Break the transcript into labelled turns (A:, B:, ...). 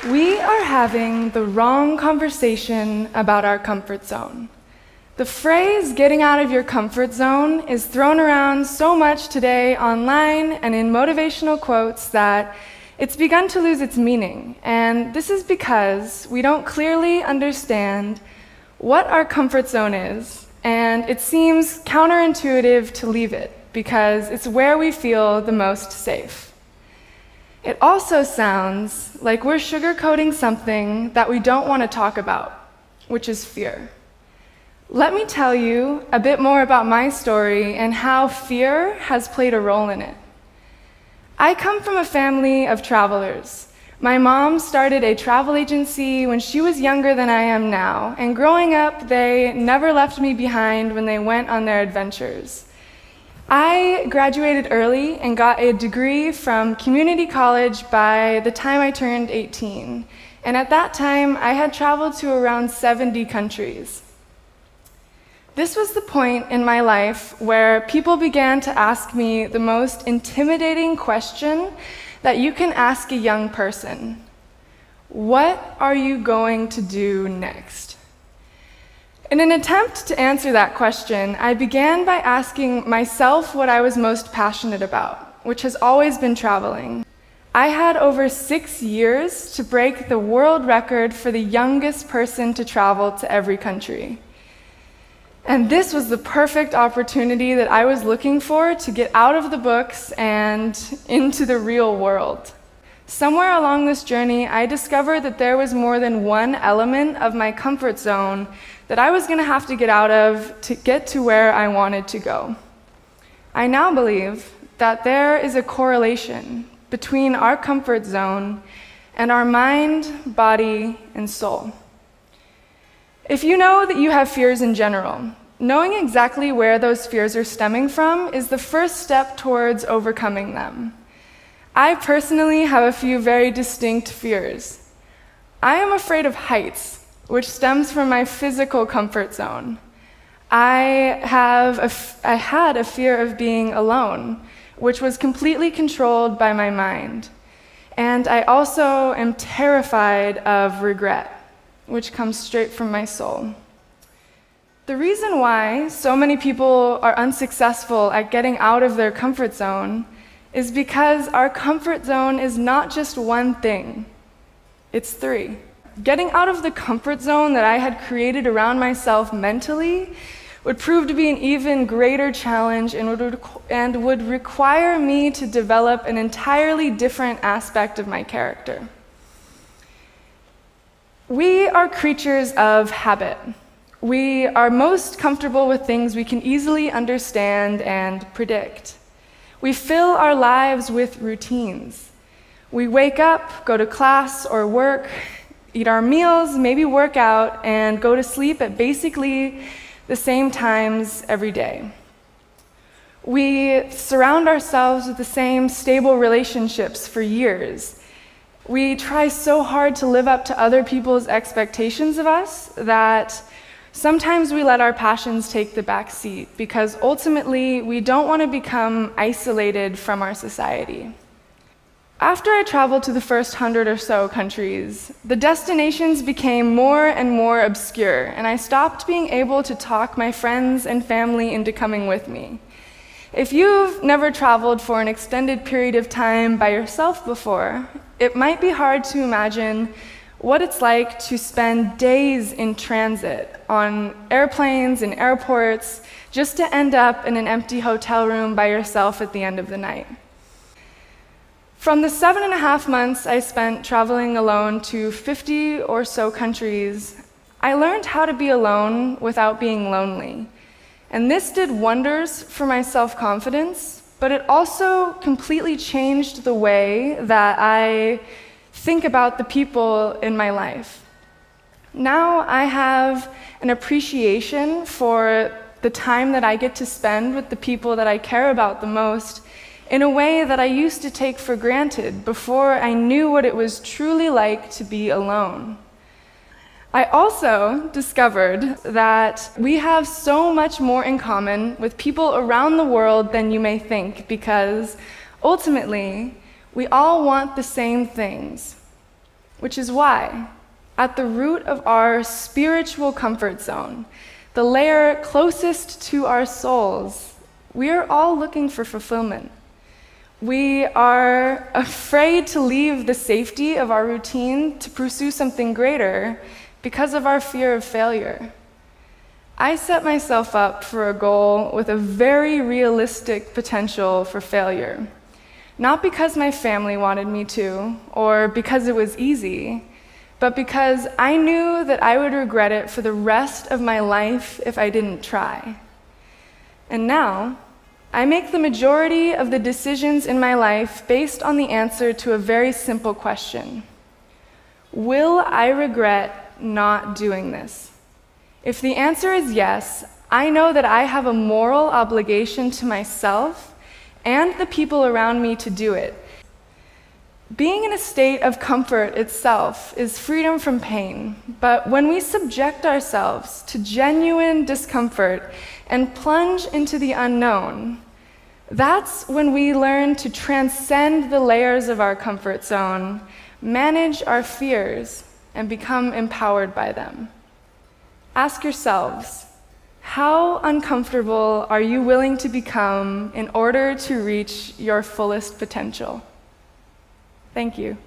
A: We are having the wrong conversation about our comfort zone. The phrase getting out of your comfort zone is thrown around so much today online and in motivational quotes that it's begun to lose its meaning. And this is because we don't clearly understand what our comfort zone is, and it seems counterintuitive to leave it because it's where we feel the most safe. It also sounds like we're sugarcoating something that we don't want to talk about, which is fear. Let me tell you a bit more about my story and how fear has played a role in it. I come from a family of travelers. My mom started a travel agency when she was younger than I am now, and growing up, they never left me behind when they went on their adventures. I graduated early and got a degree from community college by the time I turned 18, and at that time, I had traveled to around 70 countries. This was the point in my life where people began to ask me the most intimidating question that you can ask a young person. What are you going to do next? In an attempt to answer that question, I began by asking myself what I was most passionate about, which has always been traveling. I had over 6 years to break the world record for the youngest person to travel to every country. And this was the perfect opportunity that I was looking for to get out of the books and into the real world. Somewhere along this journey, I discovered that there was more than one element of my comfort zone that I was going to have to get out of to get to where I wanted to go. I now believe that there is a correlation between our comfort zone and our mind, body, and soul. If you know that you have fears in general, knowing exactly where those fears are stemming from is the first step towards overcoming them. I personally have a few very distinct fears. I am afraid of heights, which stems from my physical comfort zone. I had a fear of being alone, which was completely controlled by my mind. And I also am terrified of regret, which comes straight from my soul. The reason why so many people are unsuccessful at getting out of their comfort zone is because our comfort zone is not just one thing, it's 3. Getting out of the comfort zone that I had created around myself mentally would prove to be an even greater challenge and would require me to develop an entirely different aspect of my character. We are creatures of habit. We are most comfortable with things we can easily understand and predict. We fill our lives with routines. We wake up, go to class or work, eat our meals, maybe work out, and go to sleep at basically the same times every day. We surround ourselves with the same stable relationships for years. We try so hard to live up to other people's expectations of us that sometimes we let our passions take the back seat because ultimately we don't want to become isolated from our society. After I traveled to the first 100 or so countries, the destinations became more and more obscure, and I stopped being able to talk my friends and family into coming with me. If you've never traveled for an extended period of time by yourself before, it might be hard to imagine what it's like to spend days in transit on airplanes and airports just to end up in an empty hotel room by yourself at the end of the night. From the 7.5 months I spent traveling alone to 50 or so countries, I learned how to be alone without being lonely. And this did wonders for my self-confidence, but it also completely changed the way that I think about the people in my life. Now I have an appreciation for the time that I get to spend with the people that I care about the most in a way that I used to take for granted before I knew what it was truly like to be alone. I also discovered that we have so much more in common with people around the world than you may think, because ultimately, we all want the same things. which is why, at the root of our spiritual comfort zone, the layer closest to our souls, we are all looking for fulfillment. We are afraid to leave the safety of our routine to pursue something greater because of our fear of failure. I set myself up for a goal with a very realistic potential for failure, not because my family wanted me to, or because it was easy, but because I knew that I would regret it for the rest of my life if I didn't try. And now, I make the majority of the decisions in my life based on the answer to a very simple question. Will I regret not doing this? If the answer is yes, I know that I have a moral obligation to myself and the people around me to do it. Being in a state of comfort itself is freedom from pain, but when we subject ourselves to genuine discomfort and plunge into the unknown, that's when we learn to transcend the layers of our comfort zone, manage our fears, and become empowered by them. Ask yourselves, how uncomfortable are you willing to become in order to reach your fullest potential? Thank you.